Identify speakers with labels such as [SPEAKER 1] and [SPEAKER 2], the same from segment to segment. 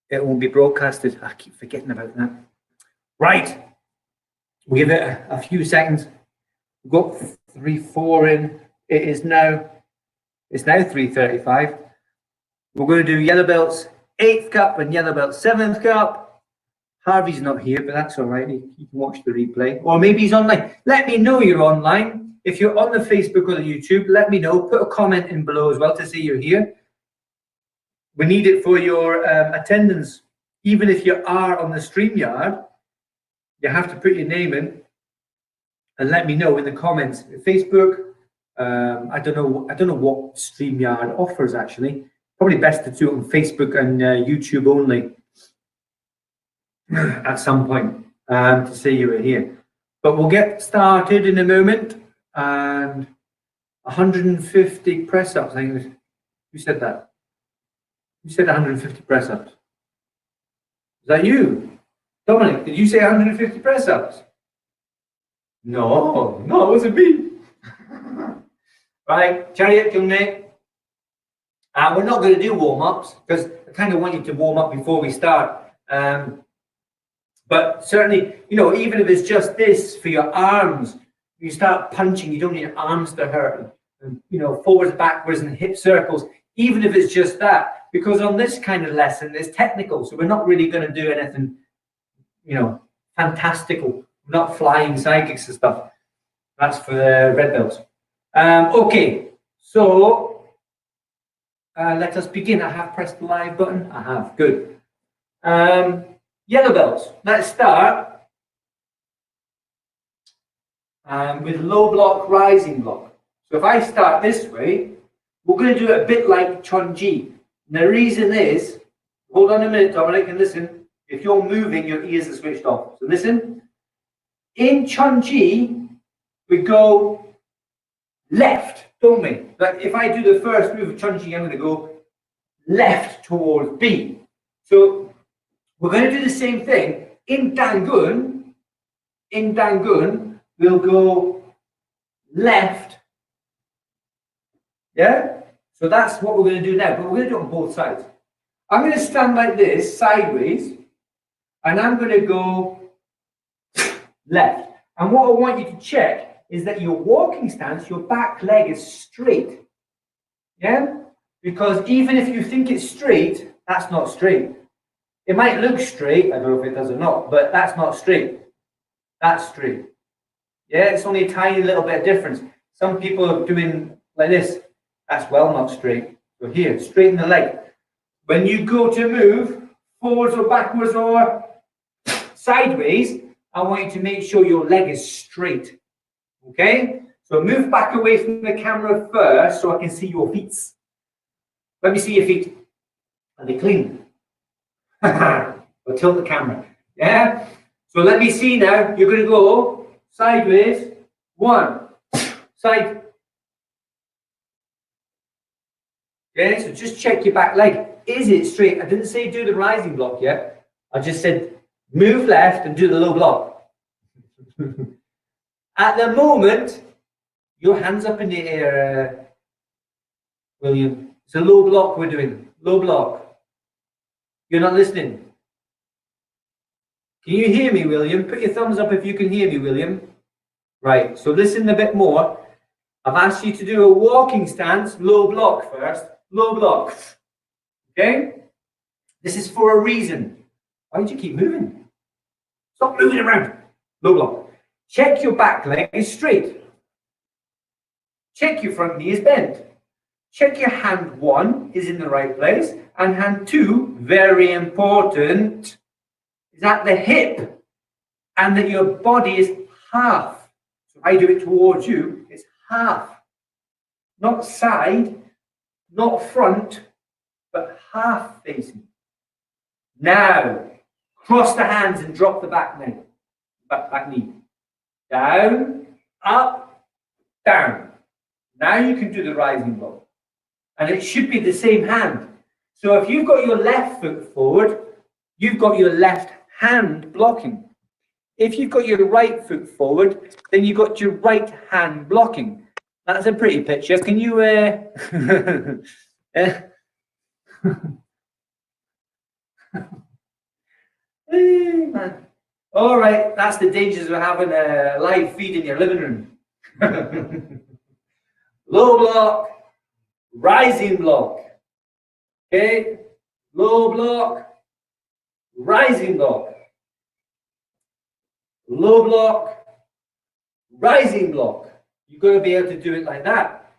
[SPEAKER 1] it won't be broadcasted. I keep forgetting about that. Right, we'll give it a few seconds. We've got 3-4 in. It's now 3:35. We're going to do yellow belts 8th cup and yellow belt 7th cup. Harvey's not here, but that's all right. You can watch the replay, or maybe he's online. Let me know you're online. If you're on the Facebook or the YouTube, let me know. Put a comment in below as well to say you're here. We need it for your attendance. Even if you are on the StreamYard, you have to put your name in and let me know in the comments. Facebook, I don't know what StreamYard offers actually. Probably best to do it on Facebook and YouTube only at some point to say you were here. But we'll get started in a moment. And 150 press-ups. I think who said that? You said 150 press-ups. Is that you? Dominic, did you say 150 press-ups? No, it wasn't me. Right, chariot kill me. We're not going to do warm-ups because I kind of want you to warm up before we start. But certainly, you know, even if it's just this for your arms, you start punching, you don't need your arms to hurt. And, you know, forwards, backwards, and hip circles, even if it's just that. Because on this kind of lesson, it's technical, so we're not really going to do anything, you know, fantastical. We're not flying psychics and stuff. That's for the red belts. Okay, so let us begin. I have pressed the live button. I have. Good. Yellow belts. Let's start with low block, rising block. So if I start this way, we're going to do it a bit like Chun-Ji. And the reason is, hold on a minute, Dominic, and listen. If you're moving, your ears are switched off. So listen. In Chun-Ji, we go left, don't we? Like if I do the first move of Chun-Ji, I'm going to go left towards B. So we're going to do the same thing. In Dangun, we'll go left. Yeah? So that's what we're going to do now, but we're going to do it on both sides. I'm going to stand like this, sideways, and I'm going to go left. And what I want you to check is that your walking stance, your back leg is straight. Yeah? Because even if you think it's straight, that's not straight. It might look straight, I don't know if it does or not, but that's not straight. That's straight. Yeah, it's only a tiny little bit of difference. Some people are doing like this. That's well not straight. So here, straighten the leg. When you go to move forwards or backwards or sideways, I want you to make sure your leg is straight. Okay? So move back away from the camera first so I can see your feet. Let me see your feet. Are they clean? Or tilt the camera. Yeah? So let me see now. You're going to go sideways. 1. Side. Okay, so just check your back leg. Is it straight? I didn't say do the rising block yet. I just said move left and do the low block. At the moment, your hands up in the air, William. It's a low block we're doing. Low block. You're not listening. Can you hear me, William? Put your thumbs up if you can hear me, William. Right, so listen a bit more. I've asked you to do a walking stance, low block first. Low block. Okay? This is for a reason. Why do you keep moving? Stop moving around. Low block. Check your back leg is straight. Check your front knee is bent. Check your hand 1 is in the right place. And hand 2, very important, is at the hip. And that your body is half. So if I do it towards you, it's half. Not side, not front, but half facing. Now, cross the hands and drop the back knee. Back knee. Down, up, down. Now you can do the rising block. And it should be the same hand. So if you've got your left foot forward, you've got your left hand blocking. If you've got your right foot forward, then you've got your right hand blocking. That's a pretty picture. Can you Hey, man. All right, that's the dangers of having a live feed in your living room. Low block, rising block. Okay, low block, rising block. Low block, rising block. You've got to be able to do it like that.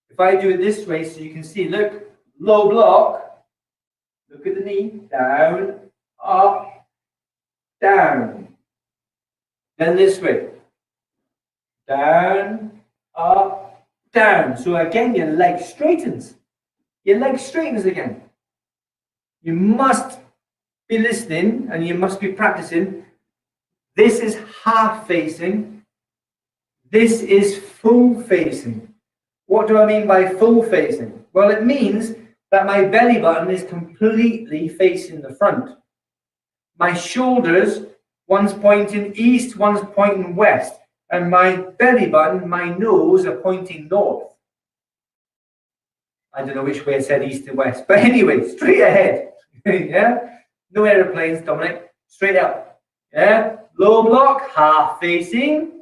[SPEAKER 1] If I do it this way, so you can see, look, low block, look at the knee, down, up, down. Then this way, down, up, down. So again, your leg straightens. Your leg straightens again. You must be listening and you must be practicing. This is half facing. This is full facing. What do I mean by full facing? Well, it means that my belly button is completely facing the front. My shoulders, one's pointing east, one's pointing west. And my belly button, my nose are pointing north. I don't know which way I said east and west. But anyway, straight ahead. Yeah? No aeroplanes, Dominic. Straight up. Yeah? Low block, half facing.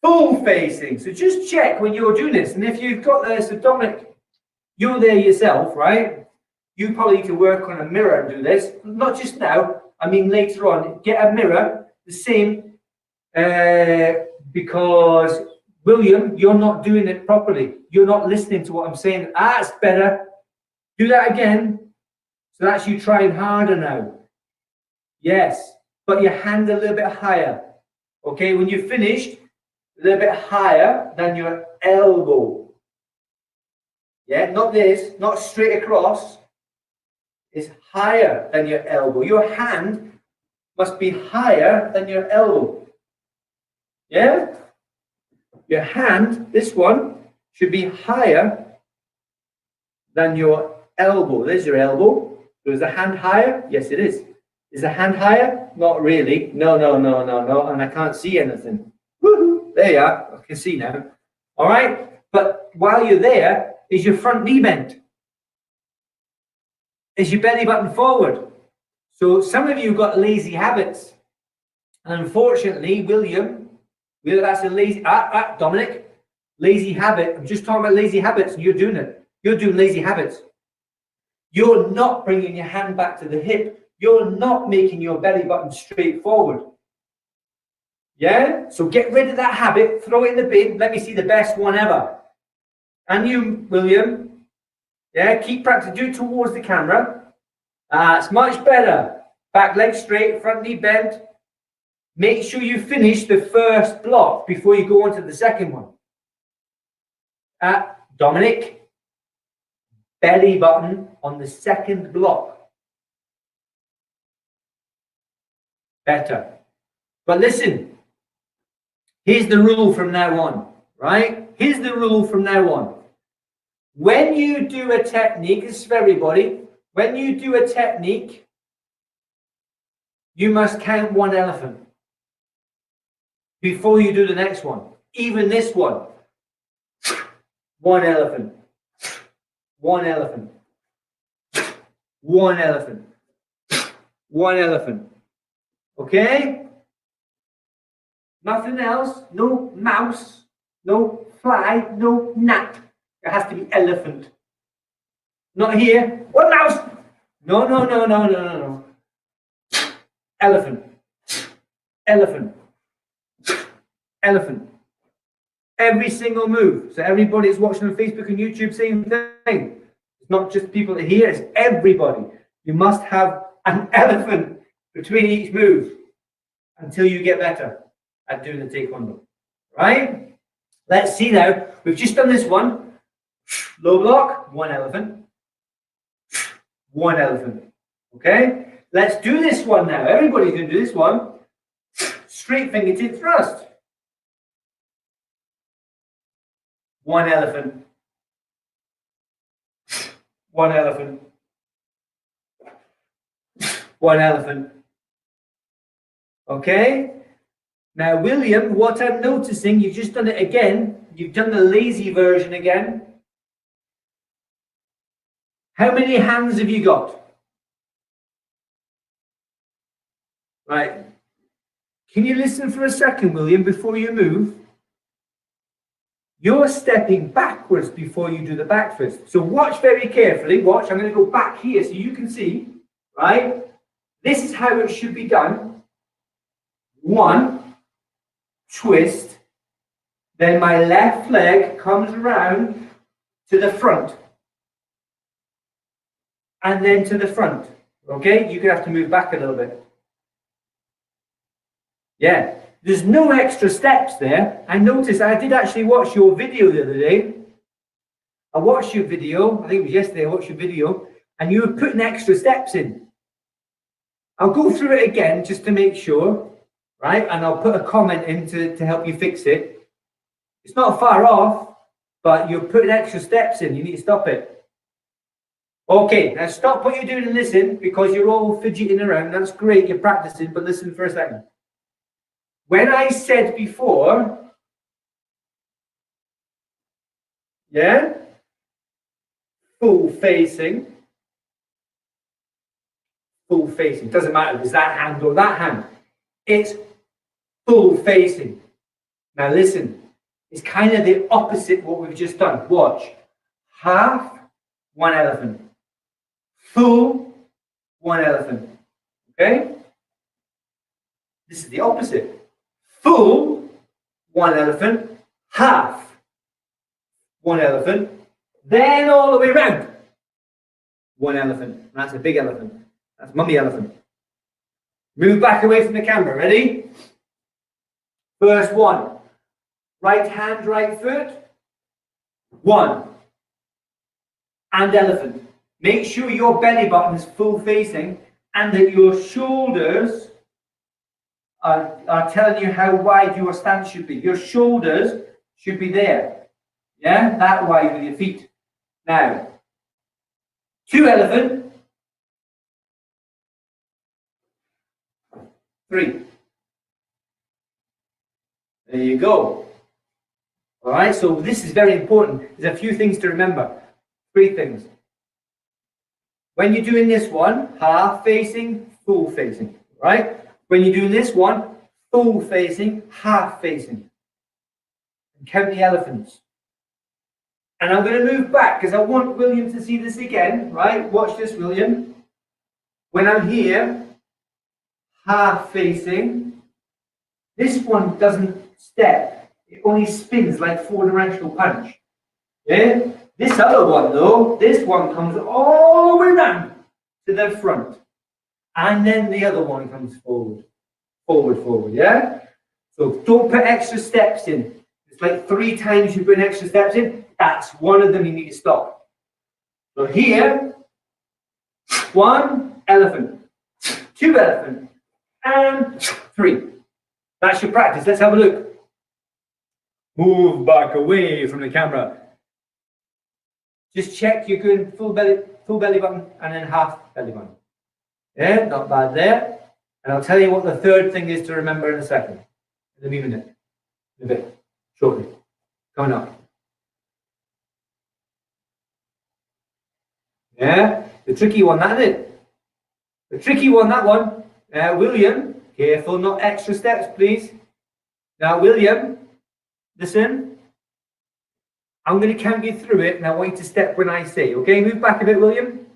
[SPEAKER 1] Full facing. So just check when you're doing this. And if you've got this, so Dominic, you're there yourself, right? You probably need to work on a mirror and do this. Not just now. I mean later on. Get a mirror. The same. Because, William, you're not doing it properly. You're not listening to what I'm saying. That's better. Do that again. So that's you trying harder now. Yes. But your hand a little bit higher. Okay, when you're finished, a little bit higher than your elbow. Yeah, not this, not straight across. It's higher than your elbow. Your hand must be higher than your elbow. Yeah? Your hand, this one, should be higher than your elbow. There's your elbow. So is the hand higher? Yes, it is. Is the hand higher? Not really. No. And I can't see anything. Woohoo! There you are. I can see now. All right? But while you're there, is your front knee bent? Is your belly button forward? So some of you got lazy habits. And unfortunately, William, that's a lazy, Dominic, lazy habit. I'm just talking about lazy habits and you're doing it. You're doing lazy habits. You're not bringing your hand back to the hip. You're not making your belly button straight forward. Yeah? So get rid of that habit, throw it in the bin. Let me see the best one ever. And you, William, yeah, keep practicing. Do it towards the camera. It's much better. Back leg straight, front knee bent. Make sure you finish the first block before you go on to the second one. Dominic, belly button on the second block. Better. But listen, here's the rule from now on, right? Here's the rule from now on. When you do a technique, this is for everybody, when you do a technique, you must count one elephant before you do the next one. Even this one. One elephant. One elephant. One elephant. One elephant. Okay? Nothing else. No mouse. No fly. No gnat. It has to be elephant. Not here. One mouse. No. Elephant. Elephant. Elephant. Every single move. So everybody that's watching on Facebook and YouTube, same thing. It's not just people that hear, it's everybody. You must have an elephant between each move until you get better at doing the taekwondo. Right? Let's see now. We've just done this one. Low block, one elephant. One elephant. Okay? Let's do this one now. Everybody's going to do this one. Straight fingertip thrust. One elephant. One elephant. One elephant. Okay? Now, William, what I'm noticing, you've just done it again. You've done the lazy version again. How many hands have you got? Right. Can you listen for a second, William, before you move? You're stepping backwards before you do the back fist. So watch very carefully. Watch. I'm going to go back here so you can see. Right. This is how it should be done. One, twist. Then my left leg comes around to the front. And then to the front. Okay? You're going to have to move back a little bit. Yeah. There's no extra steps there. I noticed I did actually watch your video the other day. I watched your video. I think it was yesterday I watched your video. And you were putting extra steps in. I'll go through it again just to make sure. Right? And I'll put a comment in to help you fix it. It's not far off, but you're putting extra steps in. You need to stop it. Okay, now stop what you're doing and listen, because you're all fidgeting around. That's great, you're practicing, but listen for a second. When I said before, yeah, full facing, doesn't matter if it's that hand or that hand, it's full facing. Now listen, it's kind of the opposite what we've just done. Watch, half, one elephant. Full, one elephant. Okay? This is the opposite. Full, one elephant. Half, one elephant. Then all the way around. One elephant. That's a big elephant. That's mummy elephant. Move back away from the camera. Ready? First one. Right hand, right foot. One. And elephant. Make sure your belly button is full facing and that your shoulders are telling you how wide your stance should be. Your shoulders should be there. Yeah, that wide with your feet. Now, two elephant. Three. There you go. All right, so this is very important. There's a few things to remember. Three things. When you're doing this one, half facing, full facing, right? When you're doing this one, full facing, half facing. And count the elephants. And I'm going to move back because I want William to see this again, right? Watch this, William. When I'm here, half facing, this one doesn't step. It only spins like four-directional punch. Yeah? This other one, though, this one comes all the way around to the front. And then the other one comes forward. Forward, yeah? So don't put extra steps in. It's like 3 times you put extra steps in. That's one of them you need to stop. So here, 1 elephant, 2 elephant, and 3. That's your practice. Let's have a look. Move back away from the camera. Just check you're going full belly button and then half belly button. Yeah, not bad there. And I'll tell you what the third thing is to remember in a second. In a minute. In a bit. Shortly. Coming up. Yeah, the tricky one, that is it. The tricky one, that one. William, careful, not extra steps, please. Now, William, listen. I'm going to count you through it, and I want you to step when I say, okay? Move back a bit, William.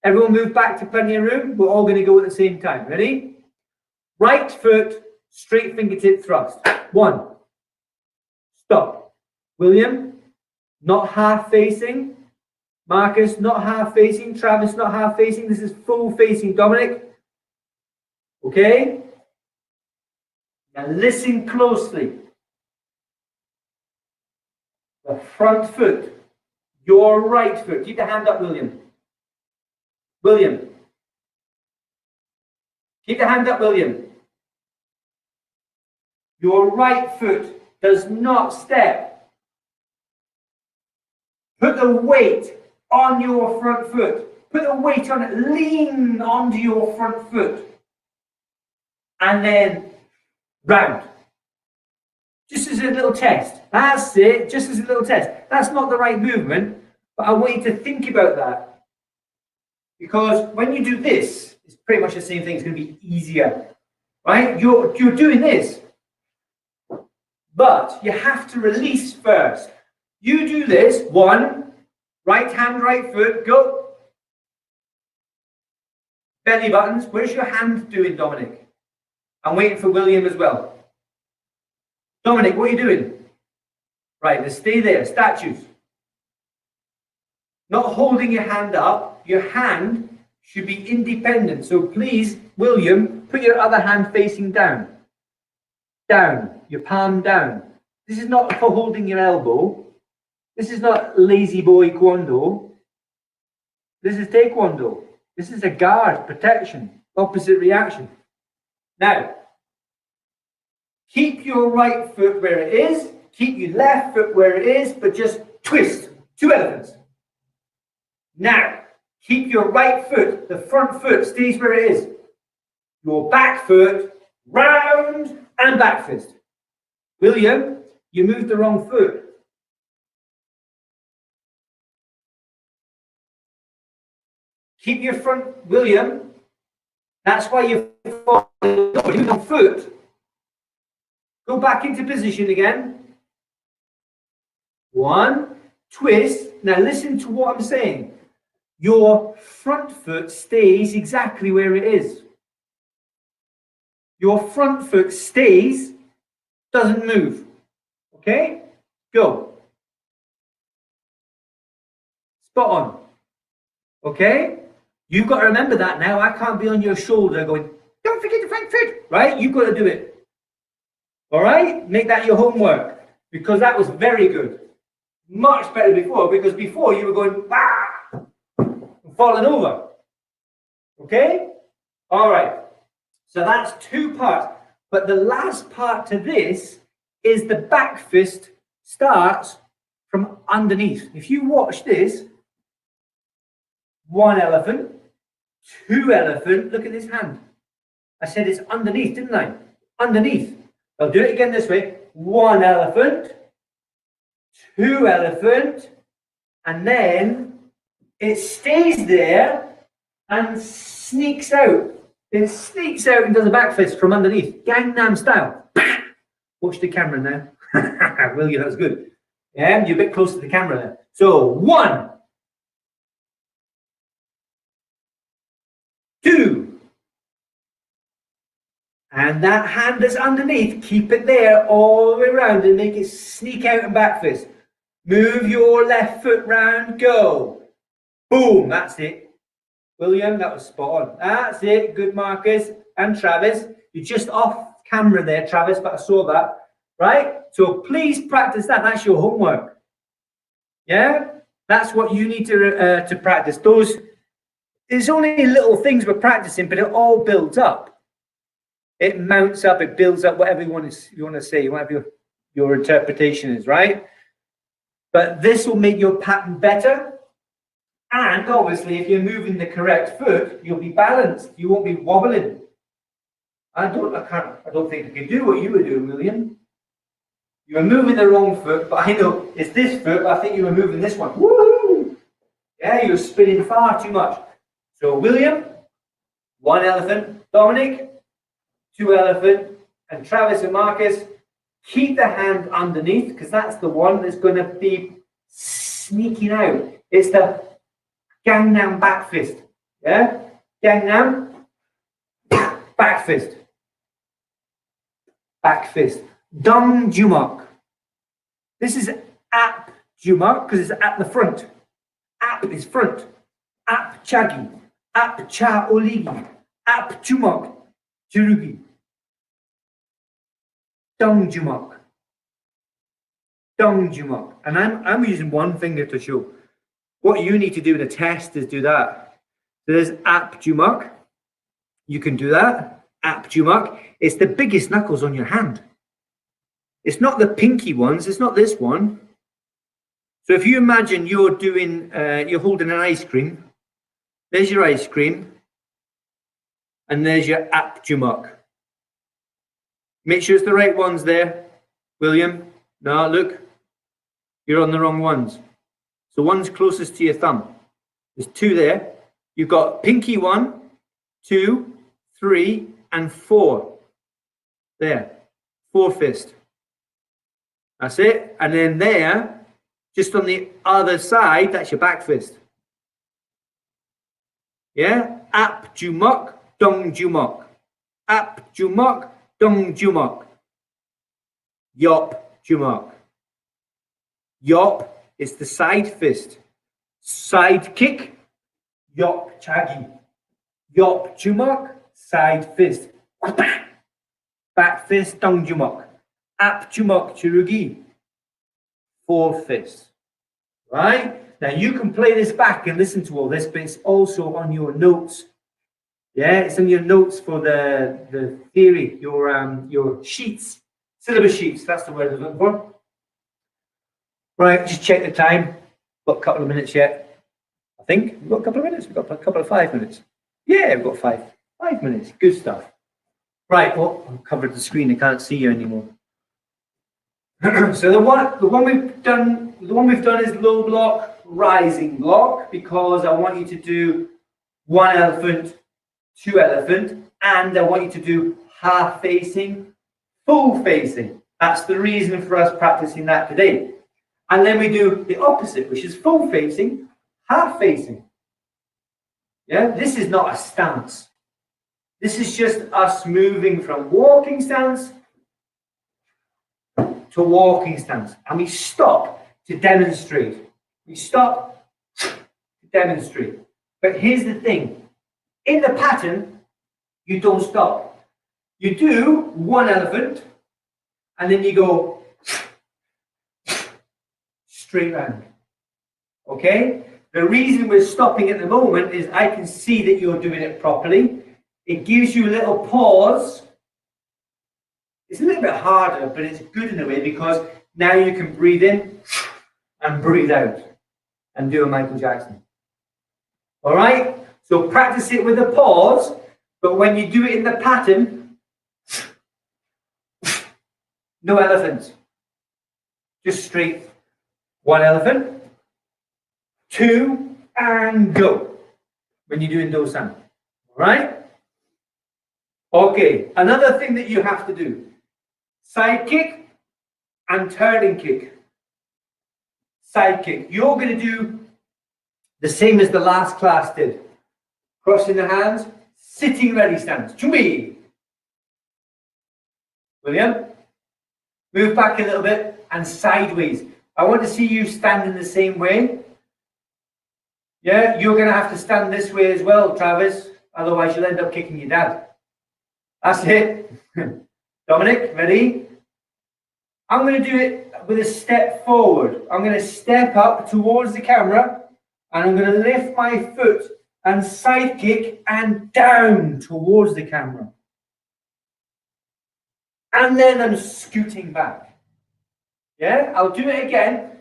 [SPEAKER 1] Everyone move back to plenty of room. We're all going to go at the same time. Ready? Right foot, straight fingertip thrust. 1. Stop. William, not half facing. Marcus, not half facing. Travis, not half facing. This is full facing. Dominic. Okay? Now listen closely. The front foot, your right foot. Keep the hand up, William. William. Keep the hand up, William. Your right foot does not step. Put the weight on your front foot. Put the weight on it. Lean onto your front foot. And then round. Just as a little test. That's it. Just as a little test. That's not the right movement, but I want you to think about that. Because when you do this, it's pretty much the same thing. It's going to be easier. right? You're doing this, but you have to release first. You do this, one, right hand, right foot, go. Belly buttons, where's your hand doing, Dominic? I'm waiting for William as well. Dominic, what are you doing? Right, let's stay there, statues. Not holding your hand up, your hand should be independent. So please, William, put your other hand facing down. Down, your palm down. This is not for holding your elbow. This is not lazy boy Kwando. This is Taekwondo. This is a guard, protection, opposite reaction. Now, keep your right foot where it is. Keep your left foot where it is, but just twist. 2 elephants. Now, keep your right foot, the front foot stays where it is. Your back foot, round and back fist. William, you moved the wrong foot. Keep your front, William. That's why you're falling over your foot. Go back into position again. 1, twist. Now listen to what I'm saying. Your front foot stays exactly where it is. Your front foot stays, doesn't move. Okay? Go. Spot on. Okay? You've got to remember that now. I can't be on your shoulder going, don't forget the front foot. Right? You've got to do it. All right? Make that your homework. Because that was very good. Much better before. Because before you were going, ah, falling over. Okay? All right. So that's 2 parts. But the last part to this is the back fist starts from underneath. If you watch this, 1 elephant, 2 elephant. Look at this hand. I said it's underneath, didn't I? Underneath. I'll do it again this way. 1 elephant, 2 elephant, and then it stays there and sneaks out. It sneaks out and does a back fist from underneath. Gangnam style. Watch the camera now. Will you? That's good. Yeah, you're a bit close to the camera there. So 1, 2, and that hand that's underneath, keep it there all the way around and make it sneak out and back fist. Move your left foot round, go. Boom, that's it. William, that was spot on. That's it, good Marcus. And Travis, you're just off camera there, Travis, but I saw that. Right? So please practice that. That's your homework. Yeah? That's what you need to practice. Those, it's only little things we're practicing, but it all builds up. It mounts up, it builds up, whatever you want to say, whatever your interpretation is, right? But this will make your pattern better. And obviously, if you're moving the correct foot, you'll be balanced. You won't be wobbling. I don't think I can do what you were doing, William. You were moving the wrong foot, but I know it's this foot, but I think you were moving this one. Woo! Yeah, you're spinning far too much. So William, 1 elephant. Dominic, 2 elephant. And Travis and Marcus, keep the hand underneath, because that's the one that's going to be sneaking out. It's the Gangnam back fist. Yeah? Gangnam, back fist. Back fist. Dong Jumak. This is Ap Jumak because it's at the front. Ap is front. Ap Chagi. Ap Cha Oligi. Ap Jumak. Jurugi. Dong Jumak. Dong Jumak. And I'm using one finger to show. What you need to do in a test is do that. So there's Ap Jumak. You can do that. Ap Jumak. It's the biggest knuckles on your hand. It's not the pinky ones. It's not this one. So if you imagine you're doing, you're holding an ice cream. There's your ice cream. And there's your Ap Jumak. Make sure it's the right ones there, William. No, look. You're on the wrong ones. So one's closest to your thumb. There's 2 there. You've got pinky 1, 2, 3, and 4. There, four fist. That's it. And then there, just on the other side, that's your back fist. Yeah? Ap jumok, dong jumok. Ap jumok, dong jumok. Yop jumok. Yop is the side fist. Side kick, yop chagi. Yop jumok, side fist. Back fist, dong jumok. Ap jumok churugi. Four fists. Right? Now you can play this back and listen to all this, but it's also on your notes. Yeah, it's on your notes for the theory, your sheets, syllabus sheets. That's the word I'm looking for. Right, just check the time. Got a couple of minutes yet. I think we've got a couple of minutes. We've got a couple of 5 minutes. Yeah, we've got 5 minutes. Good stuff. Right, well, I've covered the screen. I can't see you anymore. So the one we've done is low block, rising block, because I want you to do one elephant, two elephant, and I want you to do half facing, full facing. That's the reason for us practicing that today. And then we do the opposite, which is full facing, half facing. Yeah, this is not a stance. This is just us moving from walking stance to walking stance. And we stop to demonstrate. We stop to demonstrate. But here's the thing. In the pattern, you don't stop. You do one elephant, and then you go straight round. Okay? The reason we're stopping at the moment is I can see that you're doing it properly. It gives you a little pause. It's a little bit harder, but it's good in a way because now you can breathe in and breathe out and do a Michael Jackson. All right? So practice it with a pause, but when you do it in the pattern, no elephant. Just straight. One elephant, two, and go. When you're doing those sounds. All right? Okay, another thing that you have to do. Side kick and turning kick. Side kick. You're going to do the same as the last class did. Crossing the hands, sitting ready stance. Chui. William, move back a little bit and sideways. I want to see you standing the same way. Yeah, you're going to have to stand this way as well, Travis. Otherwise, you'll end up kicking your dad. That's it. Dominic, ready? I'm going to do it with a step forward. I'm going to step up towards the camera and I'm going to lift my foot and side kick and down towards the camera. And then I'm scooting back. Yeah, I'll do it again.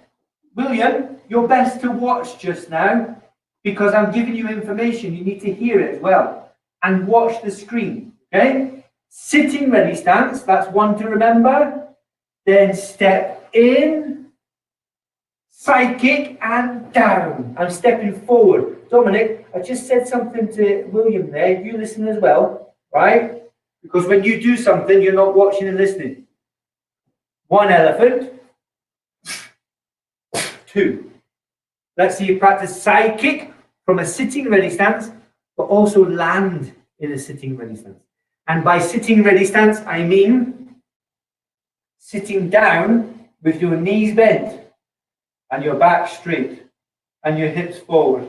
[SPEAKER 1] William, you're best to watch just now because I'm giving you information. You need to hear it as well. And watch the screen, okay? Sitting ready stance, that's one to remember. Then step in, side kick and down. I'm stepping forward. Dominic, I just said something to William there. You listen as well, right? Because when you do something, you're not watching and listening. One elephant. Two. Let's see you practice side kick from a sitting ready stance, but also land in a sitting ready stance. And by sitting ready stance, I mean sitting down with your knees bent and your back straight and your hips forward.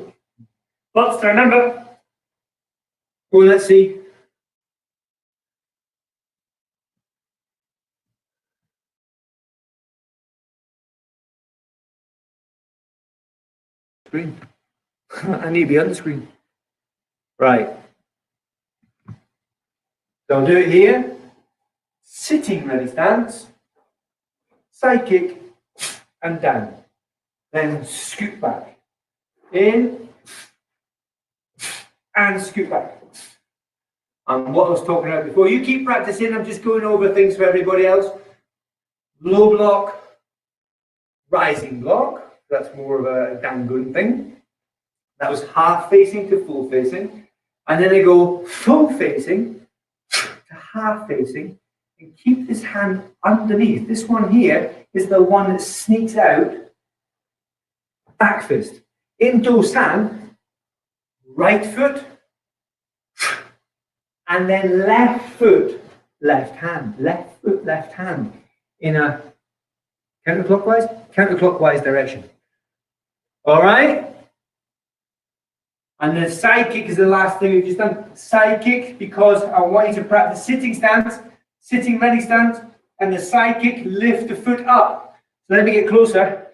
[SPEAKER 1] Lots to remember. Oh, let's see. Screen. I need to be on the screen. Right. So I'll do it here. Sitting ready stance. Side kick and down. Then scoot back. In and scoot back. And what I was talking about before. You keep practicing. I'm just going over things for everybody else. Low block. Rising block. That's more of a down-going thing. That was half facing to full facing. And then I go full facing to half facing and keep this hand underneath. This one here is the one that sneaks out. Back fist. In dosan, right foot, and then left foot, left hand. Left foot, left hand. In a counterclockwise direction. All right? And the side kick is the last thing we've just done. Side kick, because I want you to practice sitting stance, sitting ready stance, and the side kick, lift the foot up. So let me get closer.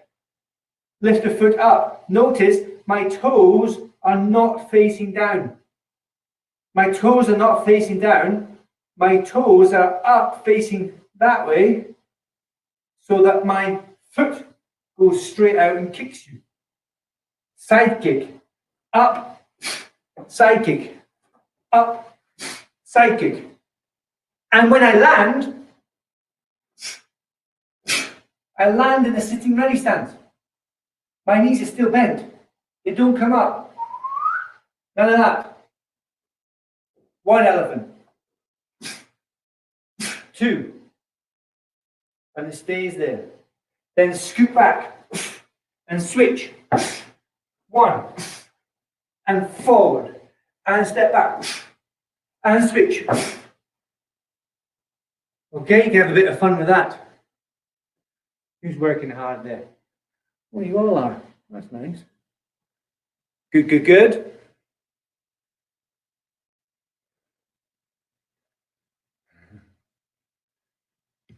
[SPEAKER 1] Lift the foot up. Notice my toes are not facing down. My toes are not facing down. My toes are up facing that way so that my foot goes straight out and kicks you. Side kick. Up. Side kick. Up. Side kick. And when I land in a sitting ready stance. My knees are still bent. They don't come up. None of that. One elephant. Two. And it stays there. Then scoot back and switch. One. And forward. And step back. And switch. Okay, you can have a bit of fun with that. Who's working hard there? Well, you all are. That's nice. Good, good, good.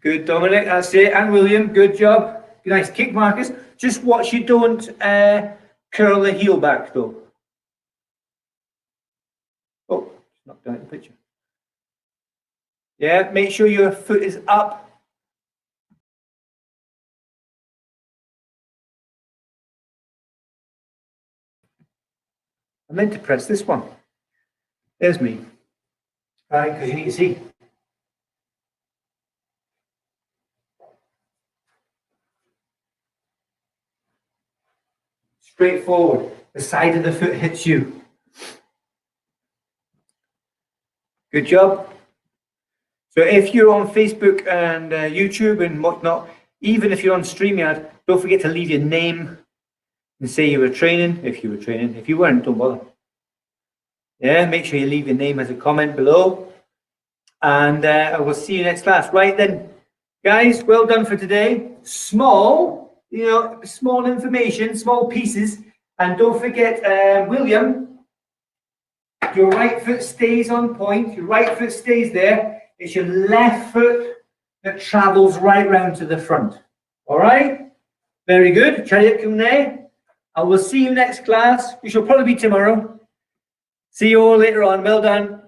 [SPEAKER 1] Good, Dominic. That's it. And William, good job. Nice kick, Marcus. Just watch you don't curl the heel back, though. Oh, it's knocked out the picture. Yeah, make sure your foot is up. I meant to press this one. There's me. Right, because you need to see. Straight forward. The side of the foot hits you. Good job. So if you're on Facebook and YouTube and whatnot, even if you're on STREAMYARD, don't forget to leave your name and say you were training, if you were training. If you weren't, don't bother. Yeah, make sure you leave your name as a comment below. And I will see you next class. Right then, guys, well done for today. Small, small information, small pieces. And don't forget, William, your right foot stays on point. Your right foot stays there. It's your left foot that travels right round to the front. All right? Very good. Chariot Kumne. I will see you next class, which will probably be tomorrow. See you all later on. Well done.